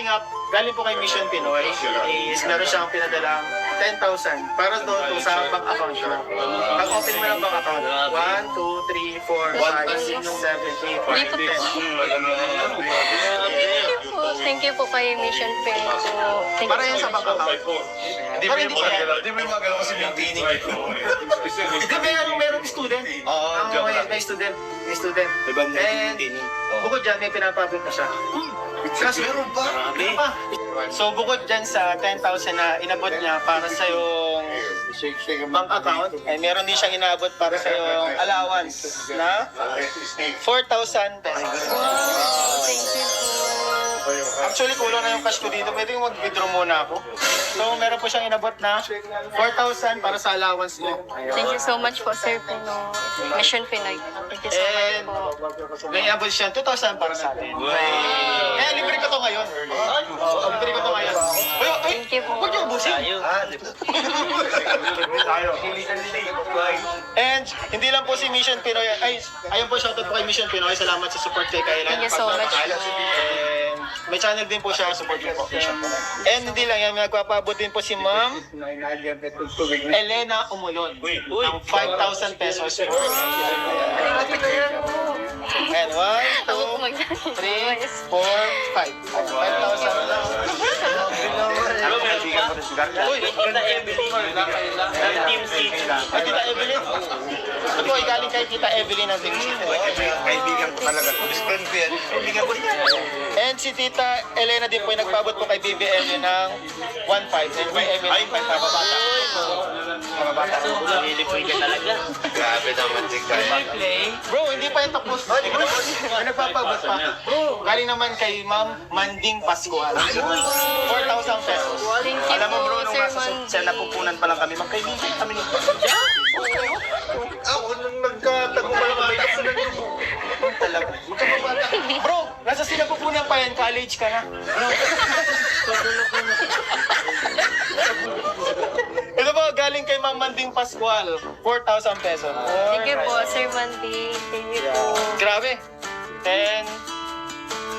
Kalingap, galing po kay Mission Pinoy, is meron siyang pinadalang 10,000 para doon to sa bank account mo. Pag open mo ng bank account, 1, 2, 3, 4, 5, 6, 7, 8, 9, 10. Thank you po kay Mission Pin po. Thank Para you yan so sa bank account. Hindi mo yung magalaw kasi yung tinig. Hindi, merong student. Oo, joke lang. May student. And bukod dyan, may pinapabit na siya. Kasi Meron pa? meron pa. So bukod dyan sa 10,000 na inabot niya para sa yung bank account, ay meron din siyang inaabot para sa yung allowance na 4,000 pesos. Wow, thank you po. Actually, kulang na yung cash ko dito. Pwede yung mag-withdraw muna ako. So, meron po siyang inabot na 4,000 para sa allowance mo. Thank you so much po, Sir Pino. Mission Pinoy. Thank you so much And po. may inabot siya 2,000 para sa atin. Kaya libre ko to ngayon. Libre ko to ngayon. Uy, Thank you po. huwag niyo ubusin. And hindi lang po si Mission Pinoy. Ay, ayun po, shoutout po kay Mission Pinoy. Salamat sa support kay Kailan. Thank you so much po. And may channel din po siya, support niyo po. And hindi lang yan, nagpapaabot din po si Ma'am Elena Umulon ng 5,000 pesos. And 1, 2, 3, 4, 5. 5,000 lang. Uy, Tita Evelyn. Team C. Tita Evelyn. Ito ay galing kay Tita Evelyn ng Team C. Kaibigan ko talaga. Best friend ko yan. Kaibigan ko yan. And si Tita Elena din po ay nagpabot po kay BBM ng 1.5. And kay Evelyn, 5 kababata. Kababata. Nilipoy ka talaga. Grabe naman si Kyle. Bro, hindi pa yung tapos. May nagpapabot pa. Bro, galing naman kay Ma'am Manding Pascual. 4,000 pesos. Thank you Alam mo bro, po, nung Sir nasa Mandy. sa napupunan pa lang kami, magkaibigan kami ni Ako, nung nagkatagumpay kami, talaga. Bro, nasa sinapupunan pa yan, college ka na. Ito po, galing kay Ma'am Manding Pascual, 4,000 pesos. Thank you po, Sir Mandy. Thank you po. Grabe. 10,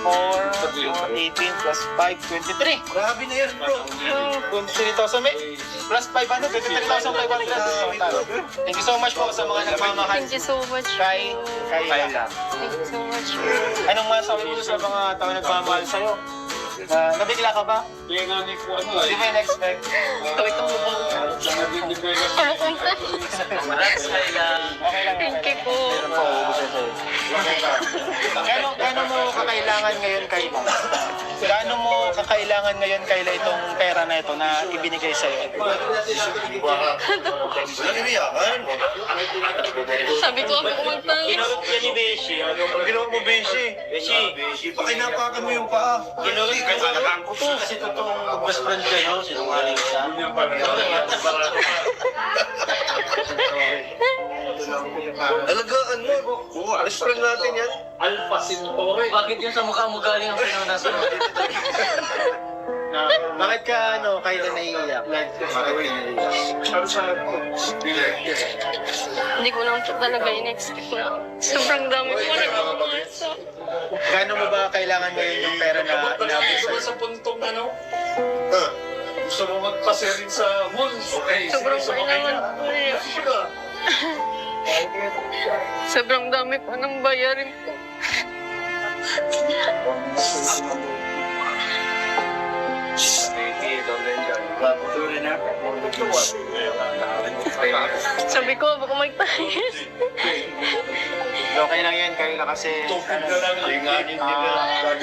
4, 18 plus 5, 23. Grabe na yan bro. 23,000 may plus 500, 23,500. Thank you so much po sa mga nagmamahal Thank you so much kay po. Kayla. Thank you so much po. Anong masabi mo sa mga tao nagmamahal sa'yo? Nabigla ka ba? Hindi mo in-expect. Ito, itong lubang. Okay lang. Thank you po. Gano'n mo kakailangan ngayon, Kayla? Gaano mo kakailangan ngayon, Kayla, itong pera na ito na ibinigay sa'yo? Naniwiyakan. Sabi ko, ako magpangit. Yan ni Beshi. Ang ginawa mo, Beshi. Beshi. Pakinapakan mo yung paa. Kinulit ka sa ko to. Kasi totoong best friend ka, no? Sinungaling siya. Alagaan mo. Best friend natin yan. Alpha Centauri. Bakit yun sa mukha mo galing ang pinunasunan? Bakit ka, Kayla naiiyak? Hindi ko lang po talaga in-expect na sobrang dami ko nagmamahal sa... Gaano mo ba kailangan ngayon yung pera na inabot sa'yo? Sa puntong gusto mo magpaserin sa mall? Okay, Sobrang kailangan ko eh. Sobrang dami po ng bayarin ko. Sabi ko, baka magtayos. Okay lang yan, Kayla, kasi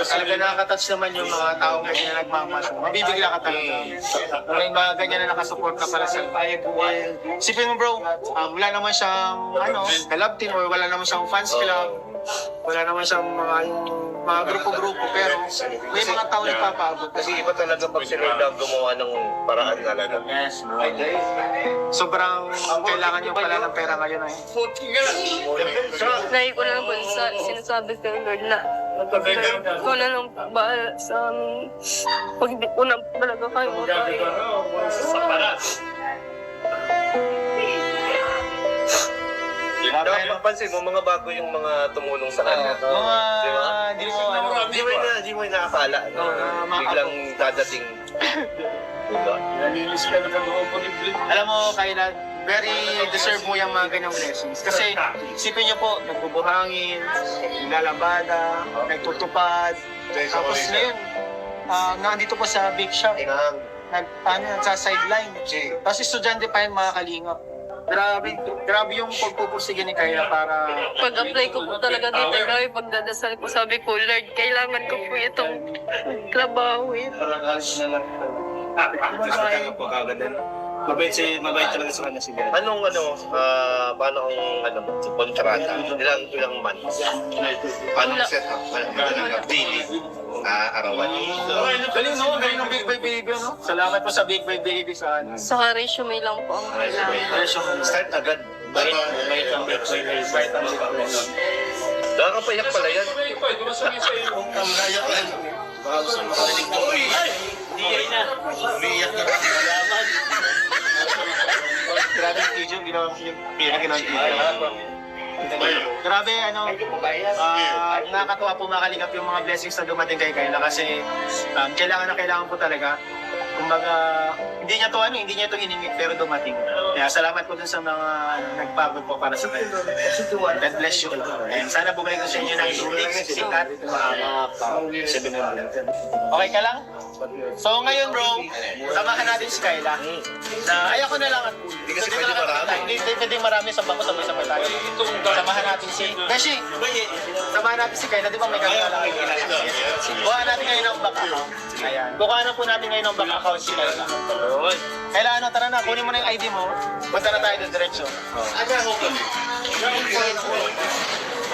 talaga nakaka-touch naman yung mga taong ganyan na nagmamahal. Mabibigla ka talaga. May mga ganyan na nakasupport na para sa buhay. Isipin mo bro, wala naman siyang love team or wala naman siyang fans club. Wala naman siyang mga grupo-grupo, pero may mga tao nagpapaabot. Kasi iba talaga pag sila ang gumawa ng paraan talaga. Yes, bro. Sobrang kailangan nyo pala ng pera ngayon. Lagi ko lang po sinasabi sa Lord na ko na lang bahala sa amin. Pag hindi ko na talaga kayo makaya. Sa paras. Napapansin mo, mga bago yung mga tumulong sa kanya. Mga, Diba? di mo, ano, Di mo inaakala. No? Biglang dadating. Diba? Nanilis ka na kang open. alam mo, Kayla, very deserve mo yung mga ganyang blessings. Kasi, isipin niyo po, nagbubuhangin, nilalabada, nagtutupad, tapos ngayon, nandito po sa big shop, nagsa-sideline. Tapos estudyante pa yung mga kalingap. Grabe yung pagpupursige ni Kayla para Pag-apply ko po talaga dito, grabe pagdadasal ko, sabi ko, Lord, kailangan ko po itong trabaho. Mabait talaga sa kanya si God. Paano ang kontrata? Ilang months? Paano ang setup? Daily? Arawan? galing no, galing ng Big Boy Baby, no? Salamat po sa Big Boy Baby sa ano. Sa resume lang po ang kailangan. Start agad. Nakakapayak pala yan. Umiiyak na. Grabe yung video, ginawa ko yung pinag-ginawa. Grabe, ano, nakakatuwa po makalingap yung mga blessings na dumating kay Kayla kasi kailangan po talaga. Kumbaga, hindi niya to iningit pero dumating. Kaya salamat po dun sa mga nagpagod po para sa Kayla. God bless you. And sana bumalik ko sa inyo ng unique, sikat, okay ka lang? So ngayon bro, samahan natin si Kayla. Ayoko na lang at Hindi kasi pwede marami. Hindi pwedeng marami sa bako, sabay-sabay tayo. Samahan natin si Beshi. Samahan natin si Kayla, di ba may kakilala kayo? Kuha natin ngayon ang back account. Ayan. Kuha na po natin ngayon ang back account si Kayla. Kayla, ano, tara na, kunin mo na yung ID mo. Punta na tayo doon diretso.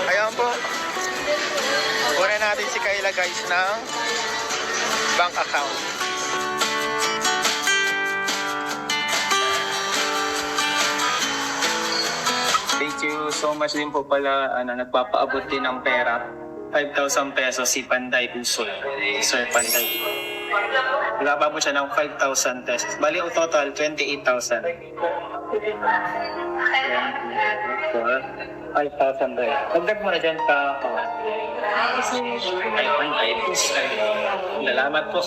Ayan po. Kuha natin si Kayla guys ng bank account. Thank you so much din po pala, nagpapaabot din ng pera. 5,000 pesos si Panday Usoy. Sir Panday. Nagpapaabot siya ng 5,000 pesos. Bali, o total, 28,000. 5,000 rin. Dagdag mo na dyan sa Salamat po.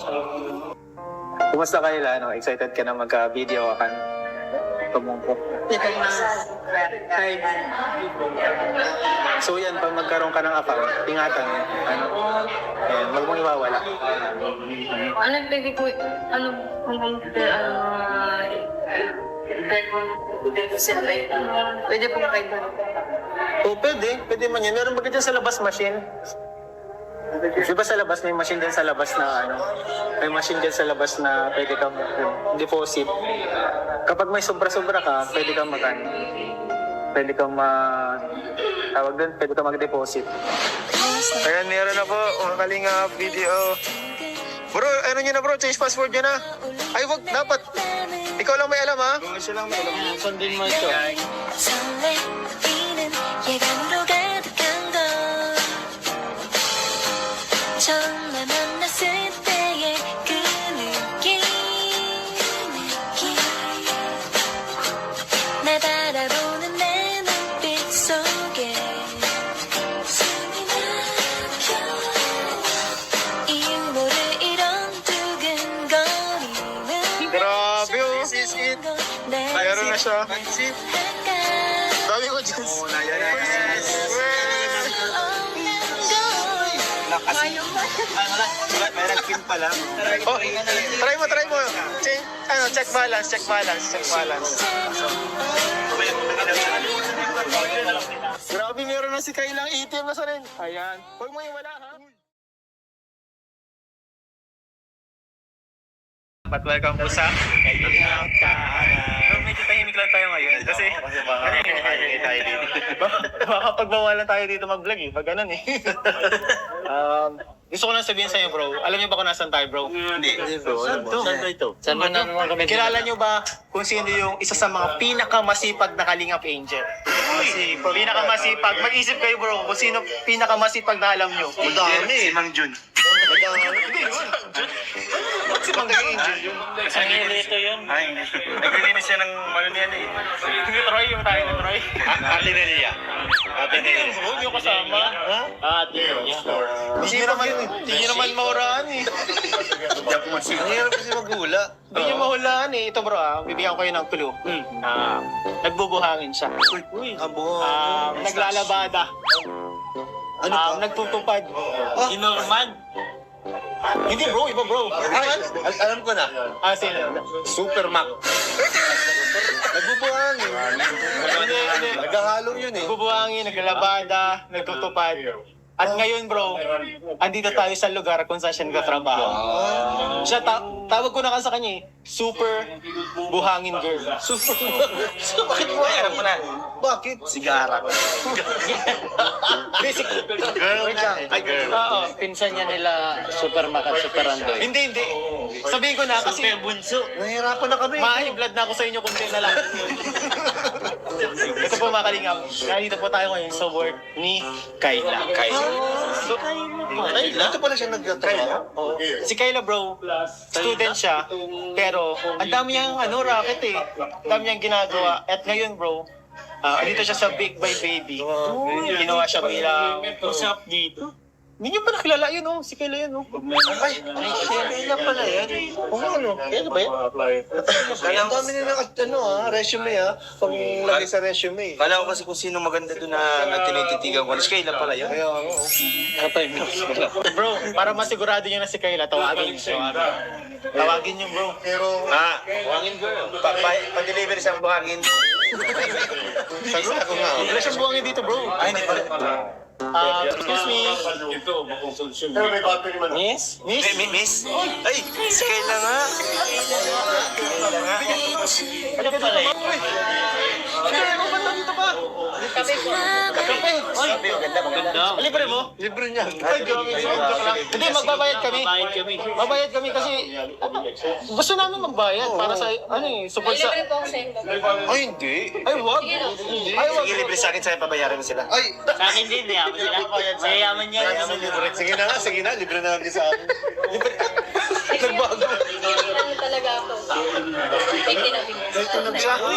Kumusta kayo, ano? Excited ka na mag-video ka? Tumungkot. So yan, pag magkaroon ka ng account, ingatan, ano, ayan, wag mong iwawala. Ano, pwede po, pwede po kayo ba? O pwede man yan. Meron ba dyan sa labas machine? Di ba sa labas may machine din sa labas na ano? May machine din sa labas na pwede kang deposit. Kapag may sobra-sobra ka, pwede kang pwede kang tawag doon, pwede kang mag-deposit. Ayan, meron na po. Kalinga video. Bro, ano nyo na bro? Change password nyo na. Ay, wag, dapat. Ikaw lang may alam ha? Kung siya lang may alam, sundin mo ito. 설레이는 예감으로 가득한 걸 처음 날 만났을 때의 그 느낌 날 바라보는 내 눈빛 속에 숨이 막혀 이 유머를 이런 두근거림은 Grabe oh. This is it. Mayroon na siya. Dami ko dyan. Oo, yes. May nag-pin pa lang. Oh, try mo. Check balance. Grabe, meron na si Kaylang ATM na sa rin. Ayan. Huwag mo iwala ha. Welcome po sa Kaylang Kahanan. Medyo tahimik lang tayo ngayon kasi baka pagbawalan tayo dito mag-vlog eh. Pag ganun eh. Gusto ko lang sabihin sa'yo bro. Alam niyo ba kung nasan tayo bro? Hindi bro. Saan ito? Saan ba naman kami? Kilala niyo ba kung sino yung isa sa mga pinakamasipag na Kalingap Angel? Pinakamasipag. Mag-isip kayo bro kung sino pinakamasipag na alam niyo. Madami. Si Mang Jun. Mang Angel yun. Ang hilito yun. Naglilinis siya ng ano niya eh. Hindi Troy, yung tayo ni Troy. Ate Nelia. Ate Nelia. Bro, hindi ko kasama. Ha? Ate niya. Hindi nyo naman mahulaan eh. Ang hirap kasi maghula. Hindi nyo mahulaan eh. Ito bro bibigyan ko kayo ng clue. Nagbubuhangin siya. Naglalabada. Nagtutupad. Inorman. Hindi bro, iba bro. Alam ko na. Sino? Super Mac. Nagbubuhangin. Hindi. Naghahalo yun eh. Nagbubuhangin, naglalabada, nagtutupad. At ngayon bro, andito tayo sa lugar kung saan siya nagtatrabaho. Siya, tawag ko na ka sa kanya Super Buhangin Girl. Super Bakit mo alam mo na? Bakit? Sigara. Basic. Girl lang. Ay, girl. Oo. Pinsan niya nila Supermac at Super Andoy. Hindi. Sabihin ko na kasi Super Bunso. Nahihirapan na kami. ma-blood na ako sa inyo kung na lang. Ito po mga kalingap. Nandito po tayo ngayon sa work ni Kayla. So, Dito pala siya nagtatrabaho. si Kayla bro, student siya, pero ang dami niyang racket eh. Ang dami niyang ginagawa. At ngayon bro, andito siya sa Big by Baby. Ginawa siya bilang... Usap dito. Hindi niyo pa nakilala yun si Kayla yun Ay, Kayla pala yan. Kayla ba yan? Ang dami nila resume Paglagay sa resume. Kala ko kasi kung sino maganda doon na tinititigan ko. Kayla pala yun. Kaya ano. Bro, para masigurado niyo na si Kayla, tawagin niyo. Tawagin niyo bro. Buhangin girl. Pa-deliver sa buhangin. Sagot ako nga. Wala siyang buwangin dito bro. Ay, hindi pala. Excuse me. Ito, bakong solusyon. Miss? Miss? Miss? Ay, si Kayla nga. Ano ka pala? Uy! Ano ba dito pa? Kape. Oy! Maganda. Libre mo? Libre niya. Ay, joke lang. Hindi, magbabayad kami. Magbabayad kami kasi gusto namin magbayad para sa, support sa... Ay, hindi. Ay, wag. Ay, wag. Sige, libre sa akin sa'yo, pabayaran mo sila. Ay, Sa akin din, yaman sila. Mayayaman niya. sige na, libre na namin sa akin. Nagbago. Talaga ako.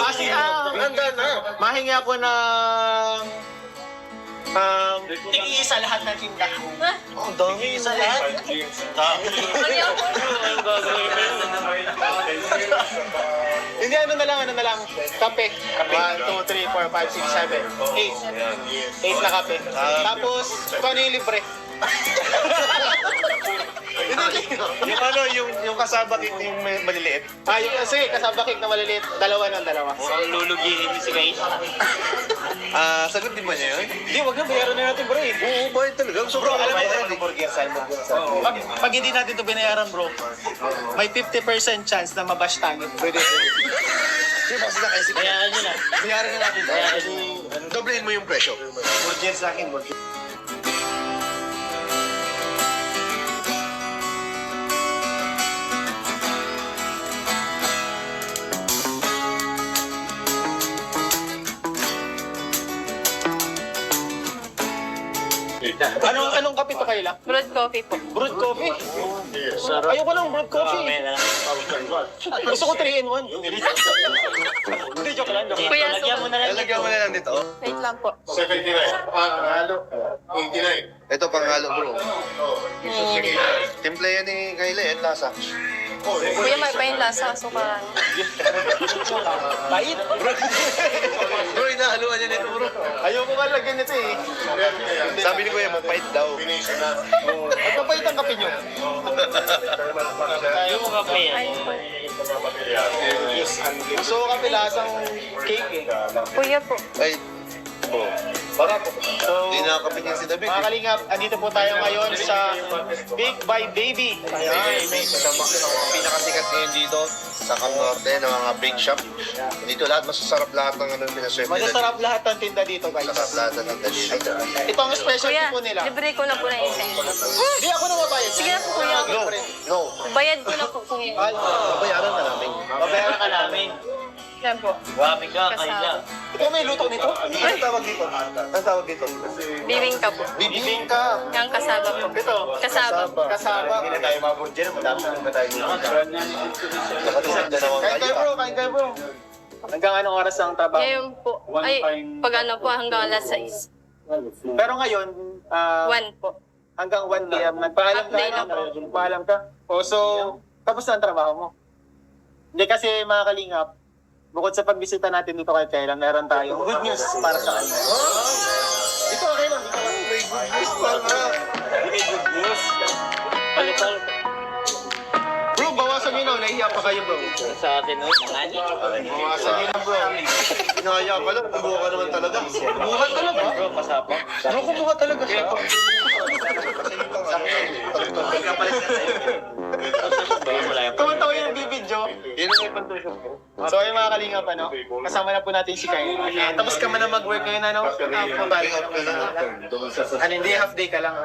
Kasi Handa na. mahingi ako ng tig-iisa lahat ng tinda. Ang dami. Isa lahat? Hindi, ano na lang. Kape. 1, 2, 3, 4, 5, 6, 7, 8. 8 na kape. Tapos, kung ano yung libre? Yung kasama yung maliliit. Sige, kasama cake na maliliit. Dalawa. Mukhang lulugihin niyo si Kayla. Sagot din ba niya yun? Hindi, wag na, bayaran na natin bro eh. Oo, bayad talaga. Sobrang alam mo. Pag hindi natin ito binayaran bro, may 50% chance na mabash tayo. Pwede. Sige, basta na kayo. Bayaan niyo na. Bayaran na natin. Doblehin mo yung presyo. Burger sa akin, burger. Anong kape to Kayla? Broad coffee po. Brewed coffee? Ayoko ng brewed coffee. Gusto ko 3-in-1. Hindi, joke lang. Kuya, Lagyan mo na lang. Lalagyan mo na lang dito. wait lang po. 79. Halo. 89. Ito panghalo bro. Timple yan ni Kayla yan, lasa. Kuya, may pa yung lasa, sukaran. Bait. Bro, inahaluan yan ito bro. Ayoko nga lagyan nito eh. Sabi ni Kuya, mapait daw. At mapait ang kape nyo. Yung mga kape yan. Ay, Gusto ko kape lasang cake eh. kuya po. Ay, oh. So, Hindi nakakapit yan si David. mga kalingap, andito po tayo ngayon sa Big by Baby. Pinakasikat ngayon dito sa Norte ng mga bake shop. Dito lahat lahat ng pinaserve nila. Masasarap lahat ng tinda dito guys. Masarap lahat ng dito. Ito ang specialty Kuya, po nila. libre ko na po na isa. Hindi ako na mabayad. Sige na po, kuya. No. Bayad ko na po, kuya. Ay, Babayaran na namin. babayaran ka namin. Yan po. Grabe ka, Kayla. Ikaw may luto nito? Ano tawag dito? Ano tawag dito? Bibingka po. Bibingka. Yung kasaba po. Ito. Kasaba. Kasaba. Hindi na tayo mabot dyan. Madami na tayo dito. Nakatusap na naman Kain kayo bro, kain kayo bro. Hanggang anong oras ang trabaho? Ngayon po. Ay, pag ano po, hanggang alas 6. Pero ngayon, 1 po. hanggang 1 p.m. Nagpaalam ka, Update lang no? po. Nagpaalam ka. O so, tapos na ang trabaho mo. Hindi kasi mga kalingap, bukod sa pagbisita natin dito kay Kayla, meron tayong good news para sa kanya. Ito okay lang. May good news pa nga. May good news. Palitan Bro, bawasan nyo na. Nahihiya pa kayo bro. sa atin, no? Nani? Bawasan nyo na bro. Inaya ka lang. Kumuha ka naman talaga. Kumuha talaga. Bro, pasapa. Bro, kumuha talaga siya. Wala yung Tumatawa yung nagbibidyo. Yun ang ipantusok ko. So yung mga kalingap, ano, kasama na po natin si Kyle. Tapos ka man na mag-work ngayon, ano? Pabalik ka naman. Ano, hindi, half day ka lang.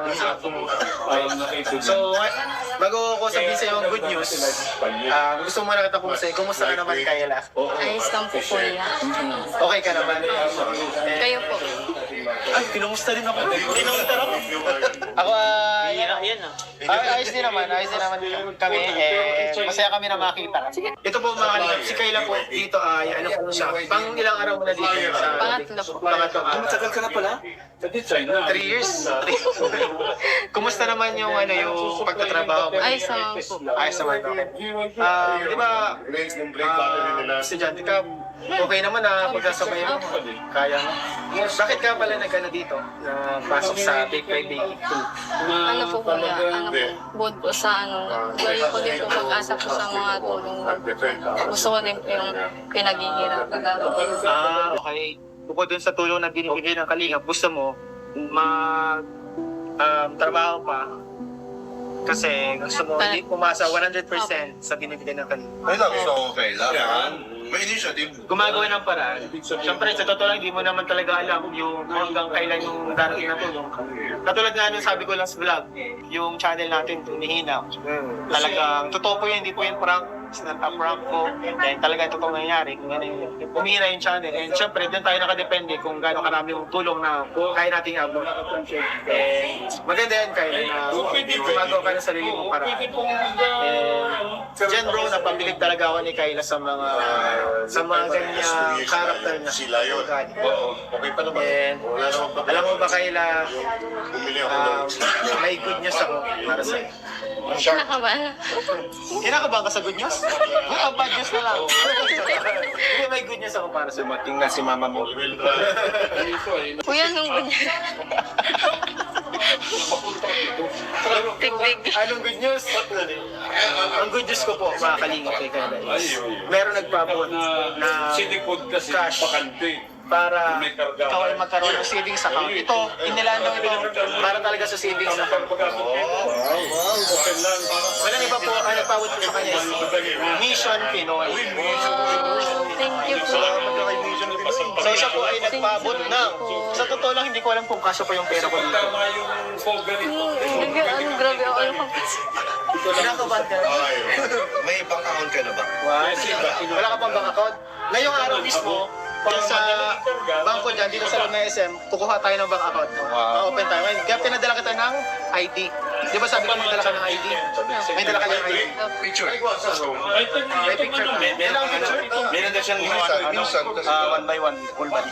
So, bago ko sabihin sa iyo ang good news, gusto mo na kita kumusta. Kumusta ka naman, Kayla? Ayos lang po po niya. Okay ka naman? Kayo po. Ay, kinumusta rin ako. Kinumusta ako. Ako, Hira yan, ah. ayos din naman kami. Masaya kami na makita. Ito po mga kalingap, si Kayla po dito ay ano po siya. Pang ilang araw mo na dito sa Pangatlo po. pangatlo. Matagal ka na pala? 3 years. Kumusta naman yung ano yung pagtatrabaho mo? Ayos naman po. Ayos naman. Di ba, estudyante ka, okay naman na pagkasabay mo. Kaya mo. Bakit ka pala nagkano dito? Pasok sa Big Five Day 2. Ano po kuya? Ano po? Bukod po sa ano. Gawin ko din po pag-asa po sa mga tulong. Gusto ko din po yung pinaghihirapan. Okay. Bukod dun sa tulong na binibigay ng Kalingap, gusto mo mag trabaho pa kasi gusto mo hindi pumasa 100% sa binibigay ng Kalingap. Ay lang, so okay lang. May initiative. Gumagawa ng paraan. Siyempre, sa totoo lang, hindi mo naman talaga alam yung hanggang kailan yung darating na tulong. Katulad nga nung sabi ko lang sa vlog, yung channel natin, tumihina. Talagang, totoo po yun, hindi po yun prank. Sinanta-prank ko. Then talaga totoo nangyayari. Kung ano yung umira yung channel. And syempre, doon tayo nakadepende kung gaano karami yung tulong na kaya nating abot. Maganda yan, Kyle, na gumagawa ka ng sarili mong paraan. Diyan bro, napabilib talaga ako ni Kayla sa mga ganyang character niya. Sila yun. Oo. Okay pa naman. And, Wala naman pa. alam mo ba Kayla, Bumili ako ng may good news ako para sa'yo. Kinakabahan. Kinakabahan ka sa good news? Bad news na lang. Hindi, may good news ako para sa'yo. Dumating na si mama mo. Kuya, nung ganyan. Tigdig. Anong good news? Ang good news ko po, mga kalingap kay Kayla is, meron nagpapon na Sinikod kasi cash pakante. para ikaw ay magkaroon ng savings account. Ito, inilaan lang ito para talaga sa savings account. Okay lang. Walang iba po, ang nagpawad ko sa kanya is Mission Pinoy. Thank you po. So siya po ay nagpaabot ng, sa totoo lang hindi ko alam kung kasya pa yung pera ko dito. Tama yung phone ganito. Ano, grabe ako. Ano pa? Kinakabahan ka. May bank account ka na ba? Wala ka pang bank account. Ngayong araw mismo, kung sa bangko dyan, dito sa loob ng SM, kukuha tayo ng bank account. Ma-open tayo. Kaya pinadala kita ng ID. Di ba sabi ko magdala ka ng ID? May dala ka ng ID? Picture. Ay, May picture ka. Kailangan picture? Meron na siyang Minsan kasi. 1 by 1, full body.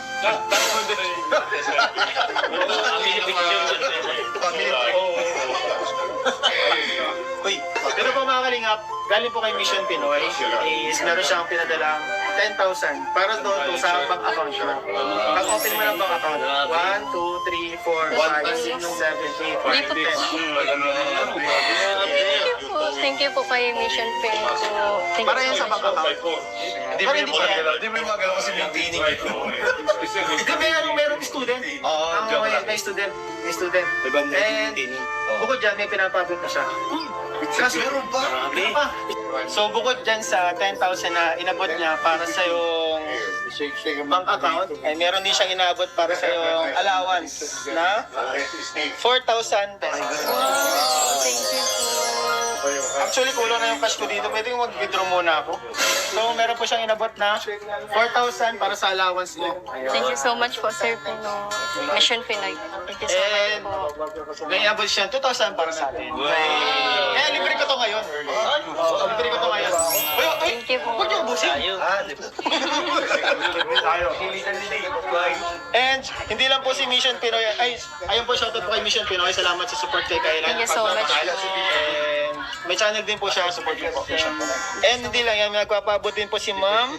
Uy, pero po mga kalingap, galing po kay Mission Pinoy, is meron siyang pinadalang 10,000 para doon po sa bank account mo. Pag-open mo ng bank account, 1, 2, 3, 4, 5, 6, 7, 8, 9, 10. Thank you po kay Mission Pin po. Thank Para you yan sa bank account. Hindi mo yung magalaw. Hindi mo yung magalaw kasi maintaining ito. Ito meron student. Oo, May student. And bukod dyan, may pinapabot na siya. Kasi meron pa. So bukod dyan sa 10,000 na inabot niya para sa yung bank account, ay meron din siyang inabot para sa yung allowance na 4,000 pesos. Wow, thank you po. Actually, kulang na yung cash ko dito. Pwede mo mag-withdraw muna ako. So, meron po siyang inabot na 4,000 para sa allowance mo. Thank you so much po, Sir Pino. Mission Pinoy. Thank you so much And po. may inabot siya 2,000 para sa atin. Kaya libre ko to ngayon. Libre ko to ngayon. Uy, Thank you po. huwag niyo ubusin. Di ba? And hindi lang po si Mission Pinoy. Ay, ayun po, shoutout po kay Mission Pinoy. Salamat sa support kay Kailan. Thank you so much po. And may channel din po siya, support niyo po. And hindi lang yan, nagpapaabot din po si Ma'am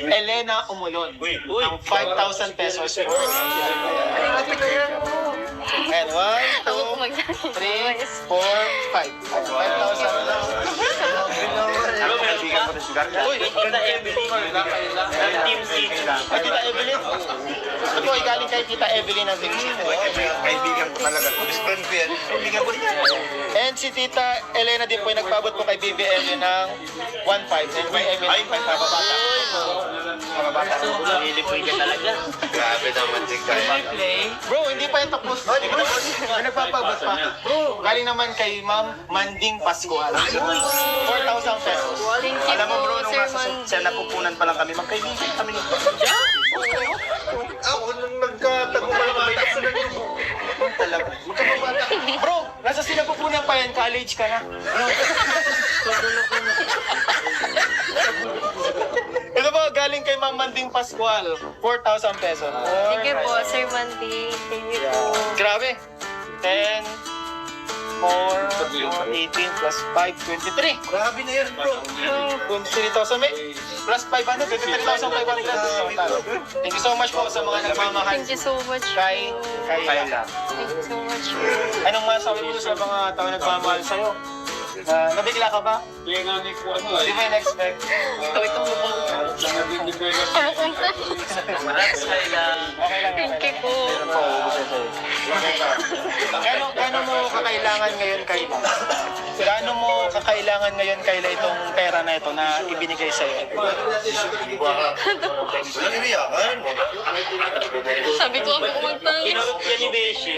Elena Umulon ng 5,000 pesos. And 1, 2, Ako po 3, 4, 5. 5,000 lang. Uy, Tita Evelyn. Team City. ay, Tita Evelyn. Ito ay galing kay Tita Evelyn ng Team City. Kaibigan ko talaga. Best friend ko yan. Kaibigan ko yan. And si Tita Elena din po ay nagpabot po kay BBL ng 1.5. And kay Emily 5 kababata. Kababata. Nilipoy ka talaga. Grabe naman si Kyle. Bro, hindi pa yung tapos. Ay, nagpapabot pa. Bro, galing naman kay Ma'am Manding Pascual. 4,000 pesos. Thank you Alam mo bro, po, nung Sir nasa Mandy. siya napupunan pa lang kami, magkaibigan kami nito. Ako nung nagkatago pa lang kami. Talaga. Bro, nasa sinapupunan pa yan, college ka na. Ito po, galing kay Ma'am Manding Pascual, 4,000 pesos. Thank you po, Sir Mandy. Thank you po. Grabe. 10, 4, 18 plus 5, 23. Grabe na yan, bro. 23,000 may plus 500, 23,500. Thank you so much po sa mga nagmamahal Thank you so much po. kay Kayla. Thank you so much po. Anong masabi mo sa mga tao nagmamahal sa'yo? Nabigla ka ba? Kaya nga ni ko ano Hindi mo in-expect? nabibigay na Ano kung Maras Kayla. Okay lang. Thank you po. Gaano mo kakailangan ngayon, Kayla? Gaano mo kakailangan ngayon, Kayla, itong pera na ito na ibinigay sa'yo? Walang iniyakan. Sabi ko, ako magtangis. Kinurot ka ni Beshi.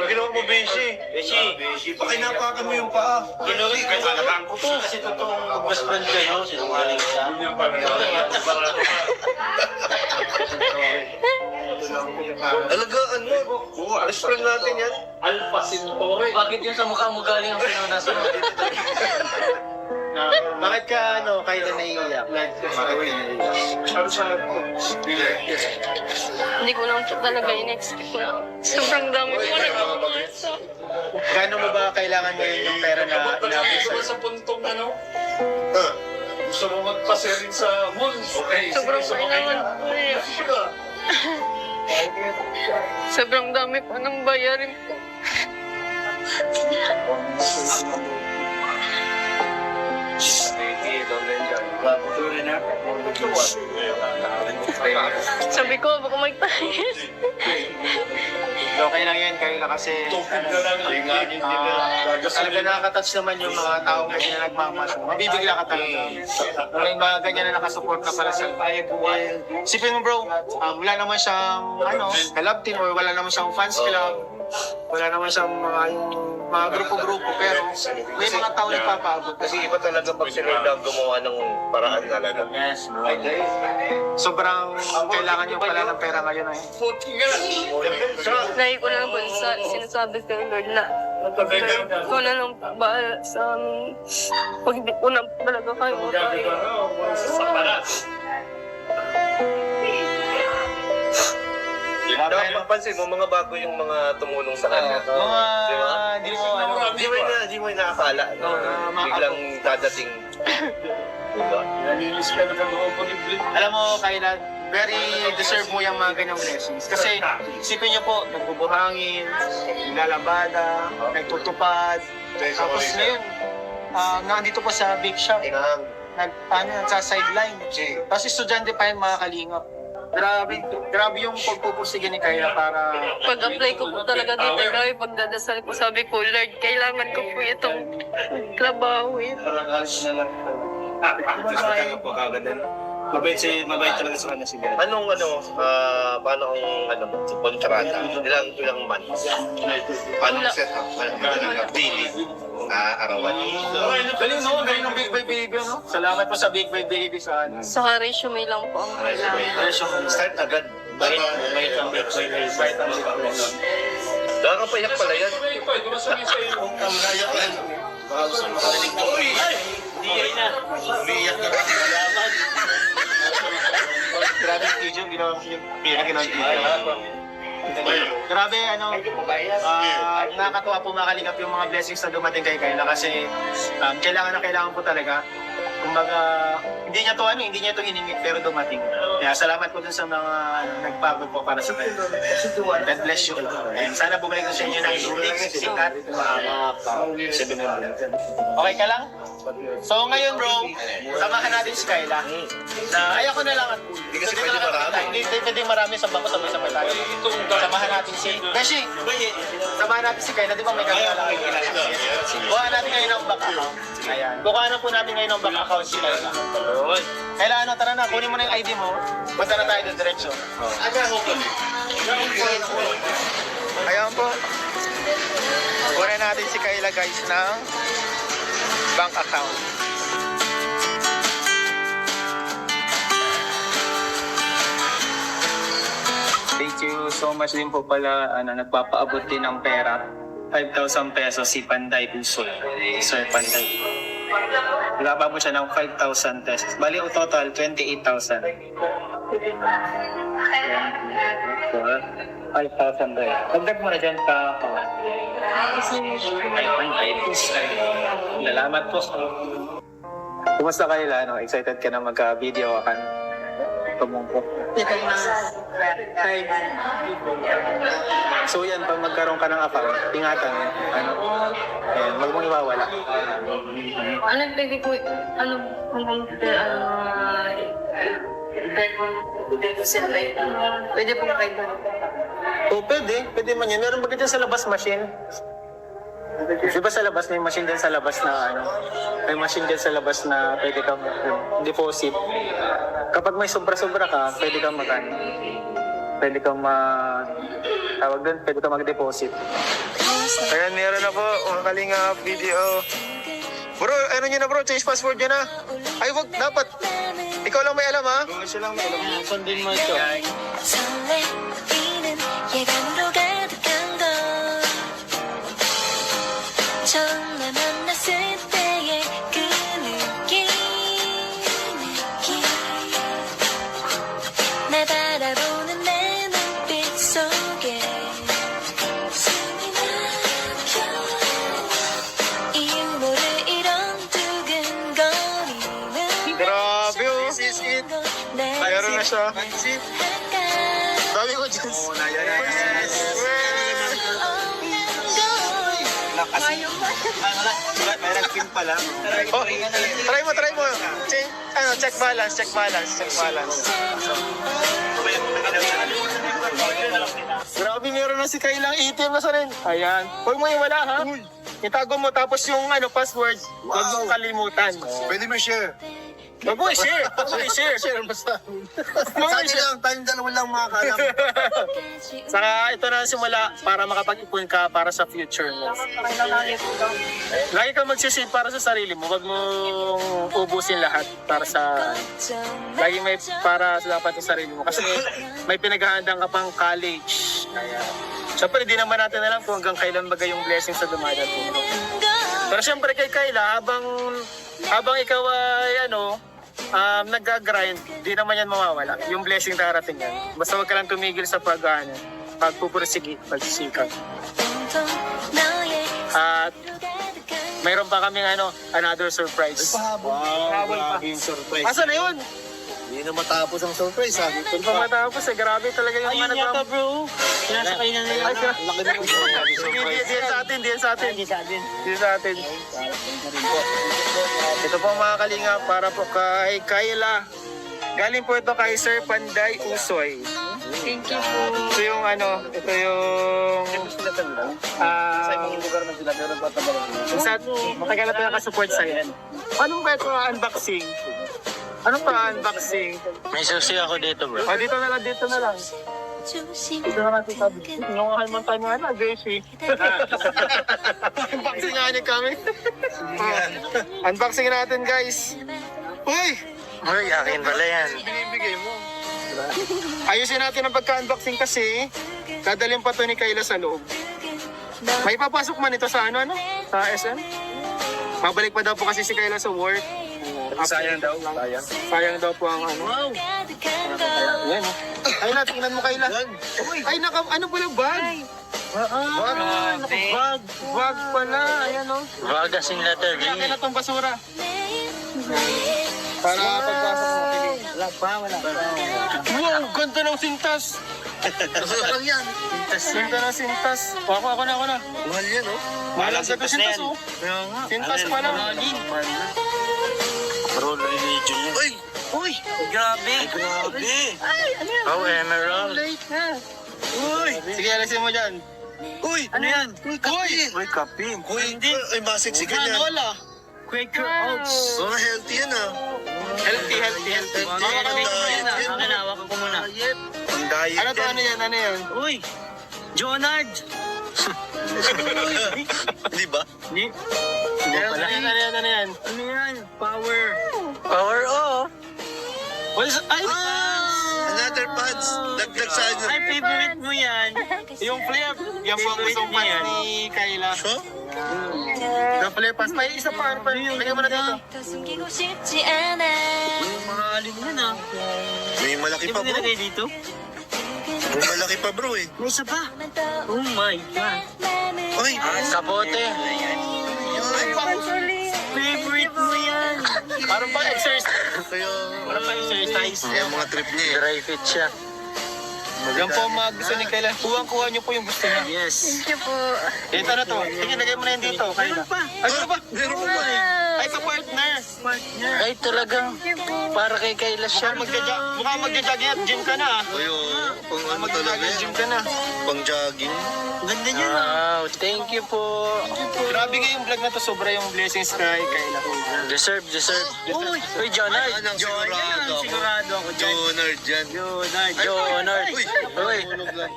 Ginawa mo, Beshi. Beshi. Pakinapakan mo yung paa. Kinurot ka sa ko to. Kasi totoong best friend ka, no? Sinungaling ka. Alagaan mo. Best friend natin yan. Alpha Centauri. Bakit yun sa mukha mo galing ang pinunas mo? Bakit ka, Kayla, naiiyak? Hindi ko lang po talaga in-expect na sobrang dami ko nagmamasa. Gaano mo ba kailangan ngayon yung pera na inabot Gusto mo sa'yo? sa puntong ano? Gusto mo magpaserin sa moon? Okay, Sobrang sige, kailangan ko eh. Sobrang dami ko ng bayarin ko. Sabi ko, baka magtangis. Okay lang yan, Kayla, kasi talaga nakaka-touch naman yung mga taong ganyan na nagmamahal. Mabibigla ka talaga. May mga ganyan na nakasuporta pala sa buhay. Sipin mo bro, wala naman siyang ka-love team or wala naman siyang fans club. Wala naman siyang mga grupo-grupo, pero may mga tao nagpapaabot. Kasi iba talaga pag sila lang gumawa ng paraan talaga. Sobrang kailangan nyo pala ng pera ngayon ay. Lagi ko lang po sinasabi kay Lord na ko na lang bahala sa amin. Pag di ko na talaga kayo kaya. Sa palat. Dapat mapansin mo, mga bago yung mga tumulong sa kanya. Mga, Diba? di mo Di mo inaakala na biglang dadating. Diba? Nanilis ka na ng mga pag-ibig. alam mo, Kayla, very deserve mo yung mga ganyang blessings. Kasi, isipin niyo po, nagbubuhangin, naglalabada, nagtutupad, tapos ngayon, nandito po sa big shop, sa sideline. Tapos estudyante pa yung mga kalingap. Grabe yung pagpupursige ni Kayla para Pag-apply ko po talaga dito, grabe pagdadasal ko, sabi ko, Lord, kailangan ko po itong trabaho. Mabait talaga sa kanya si God. Anong paano ang kontrata? Ilang months? Paano ang setup? Daily? Arawan? Galing no, galing ng Big Boy Baby, no? Salamat po sa Big Boy Baby sa ano. Saka resume lang po ang kailangan. Start agad. Bait ang Big Boy. Nakakapayak pala yan. Di ba sabihin sa iyo? Baka gusto mo makarinig mo. Hindi yan na. Umiiyak na. Salamat. Grabe yung video, ginawa ko yung video. Grabe, nakakatuwa po makalingap yung mga blessings na dumating kay Kayla kasi kailangan po talaga. Kumbaga, hindi niya to hiningit pero dumating. Kaya salamat po dun sa mga nagpagod po para sa kanya. God bless you. And sana bumalik na sa inyo ng sikat. Okay ka lang? So ngayon bro, samahan natin si Kayla. Na ayoko na lang at Hindi kasi pwede marami. Hindi pwede marami sa bako sabay-sabay tayo. Samahan natin si Beshi. Samahan natin si Kayla, di ba may Kayla lang? Kuha natin ngayon ng back account. Ayan. Kuha na po natin ngayon ng back account si Kayla. Kailangan tara na, kunin mo na yung ID mo. Punta na tayo doon diretsyo. Ayan po. Kunin natin si Kayla guys ng bank account. Thank you so much din po pala nagpapaabot din ng pera. 5,000 pesos si Panday Usoy. Sir Panday. Nagpapabot siya ng 5,000 pesos. Bali, ang total, 28,000. 5,000 doon. Pagdag mo na dyan ka. Salamat po. Kumusta kayo lang? Excited ka na magka-video ka? Tumungkot. So yan, pag magkaroon ka ng account, ingatan, wag mong iwawala. Pwede po, pwede po kayo. O pwede man yan. Meron ba dyan sa labas machine? Di ba sa labas may machine din sa labas na may machine din sa labas na pwede kang deposit. Kapag may sobra-sobra ka, pwede kang pwede kang tawag doon, pwede kang mag-deposit. Ayan, meron na po, mga kalingap video. Bro, nyo na bro, change password nyo na. Ay, wag, dapat. Ikaw lang may alam ha. Siya lang may alam. Sundin mo ito. 설레이는 예감으로 가득한 걸 처음 날 만났을 때의 그 느낌 날 바라보는 내 눈빛 속에 숨이 막혀 이 유머를 이런 두근거림은 Grabe oh, sis it. Mayroon na siya. Sabi ko dyan. Yes. May nag-pin pa lang. Oh, try mo. Check balance. Grabe, meron na si Kaylang ATM na sa rin. Ayan. Huwag mo iwala ha. Itago mo tapos yung password, huwag mong kalimutan. Pwede mo share. Huwag mo i-share. Share basta. Huwag mo i-share. Tayong dalawa lang makakalam. Saka ito na ang simula para makapag-ipon ka para sa future mo. Lagi kang magsisave para sa sarili mo. Huwag mong ubusin lahat para sa... Lagi may para sa dapat sa sarili mo. Kasi may pinaghahandang ka pang college. Kaya... Siyempre, di naman natin alam kung hanggang kailan bagay yung blessings sa dumadating. Pero siyempre kay Kayla, habang ikaw ay nag-grind, di naman yan mawawala. Yung blessing darating yan. Basta wag ka lang tumigil sa pagpupursige, pagsisikap. At mayroon pa kaming another surprise. Wow, yung surprise. Asa na yun? Hindi na matapos ang surprise, sabi ko. Hindi pa matapos grabe talaga yung Ayun yata bro. Sinasakay na nila. Laki na yung surprise. Di sa atin. Ito po mga kalinga para po kay Kayla. Galing po ito kay Sir Panday Usoy. Thank you po. Ito yung ito yung Sa ibang lugar na sila, meron pa tabaran. matagal na ito nakasupport sa'yo. Paano ba ito unboxing? Ano pa, unboxing? May susi ako dito, bro. O, dito na lang, dito na lang. Dito na natin sabi. Nungahan man tayo nga na, Gracie. Unboxing nga niya kami. Unboxing natin, guys. Uy! Uy, akin pala yan. Binibigay mo. Ayusin natin ang pagka-unboxing kasi dadalhin pa to ni Kayla sa loob. May papasok man ito sa ano? Sa SM? Mabalik pa daw po kasi si Kayla sa work. Sayang daw. Sayang. Sayang daw po ang ano. Wow! Yan. Kayla, tingnan mo Kayla. Ay, ano pala bag? Bag. Bag pala. Ayan o. Wag kasing letter B. Kaya na itong basura. Para pagpasok mo. Wala pa. Wow, ganda ng sintas. Lang yan. Ganda ng sintas. Ako na. Mahal yan, oh. Mahal ang ganda sintas oh. Sintas pa lang. Bro, religion yun. Uy! Uy! Grabe! Grabe! Oh, emerald. Late na. Uy! Sige, alisin mo dyan. Uy! Ano yan? Uy! Uy, kape. Uy! Ay, masiksikan yan. Granola. Quaker Oats. Oh, healthy yan, ah. Healthy. Hawakan ko muna. Ang diet Ano to? yan. Ano yan? Uy! Jonard! Di ba? Ano yan? Ano yan? Power. Power off. What is Ay! Another pants. Dagdag sa ano. Ay, favorite mo yan. Yung flip. Yan po ang gustong Favorite pants niya. ni Kayla. So? The flip pants. May isa pa. Ano pa? Lagyan mo na dito. 더 숨기고 싶지 않아 Mga alin yan ah. May malaki Di pa, ba bro. nilagay dito? May malaki pa, bro, eh. May isa pa. 맘만 Oh my God. Uy! Kapote. Favorite mo yan. Parang pa exercise. Kaya... Parang pa exercise. Yung mga trip niya, eh. Dry fit siya. Yan po ang mga gusto ni Kayla. Kuha niyo po yung gusto niya. Yes. Thank you po. Ito na to. Sige, lagay mo na yan dito. Kayla. Ay, ano ba? Meron pa, eh. Ay, ka-partner. Ay, talagang para kay Kayla siya. Mukhang magja-jogging at gym ka na. Uy, oh. Pang ano talaga Magja-jogging at gym yan. ka na. Pang jogging. Ganda niya. Wow, thank you po. Grabe nga yung vlog na to. Sobra yung blessings kay Kayla. Deserve. Uy, Jonard. Yan ang sigurado ako. Sigurado ako dyan. Jonard dyan. Jonard. Uy! Uy, Tulog lang.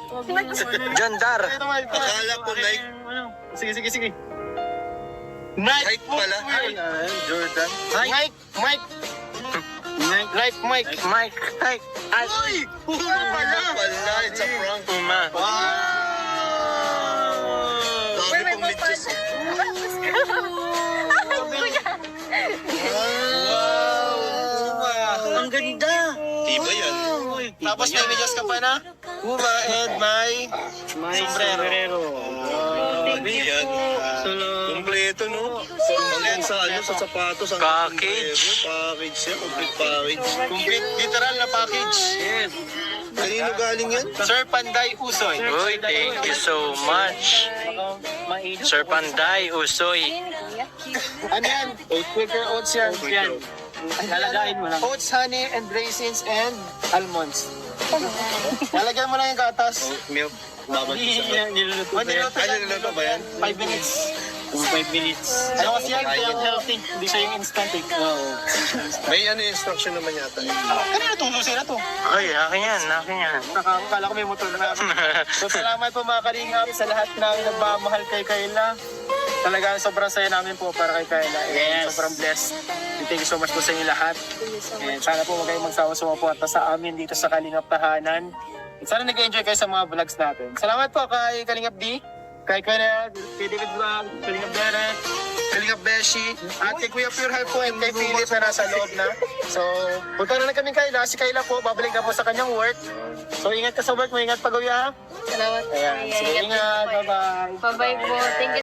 John Dar. Akala ko Nike. Sige. Nike Nike pala. Jordan. Mike. Mike. Ay. Uy! Pala. It's a prank. Uma. Wow! Dami pang medyas. Ang ganda. Tiba yan. Tapos may medyas ka pa na? Puma and may sombrero. Yan. Kompleto, no? Pang sa ano, sa sapatos. ang Package. Package siya. Complete package. Complete literal na package. Yes. Kanino galing yan? Sir Panday Usoy. Uy, thank you so much. Sir Panday Usoy. Ano yan? Quaker Oats yan. Lalagain mo lang. Oats, honey, and raisins, and almonds. Lalagyan mo lang yung gatas. Milk. Babad sa Niluluto Ano yun? Ano niluluto ba yan? 5 minutes. 5 minutes. Ano kasi yan? Kaya healthy. Hindi siya yung instant eh. May ano instruction naman yata. Kanina itong susi na to. Ay, akin yan. Nakakala ko may motor na. So salamat po mga kalingap sa lahat ng nagmamahal kay Kayla. Talagang sobrang saya namin po para kay Kayla. And sobrang blessed. And thank you so much po sa inyo lahat. And sana po huwag kayong magsawa sumuporta sa amin dito sa Kalingap Tahanan. And sana nag-enjoy kayo sa mga vlogs natin. Salamat po kay Kalingap D, kay Kayla, kay David Vlog, Kalingap Beret, Kalingap Beshi, at kay Kuya Pure Heart po and kay Philip na nasa loob na. So, punta na lang kami Kayla. Si Kayla po, babalik na po sa kanyang work. So, ingat ka sa work mo, ingat pag-uwi ha. Salamat po. Ayan, sige, ingat. Bye-bye. Bye-bye po. Thank you.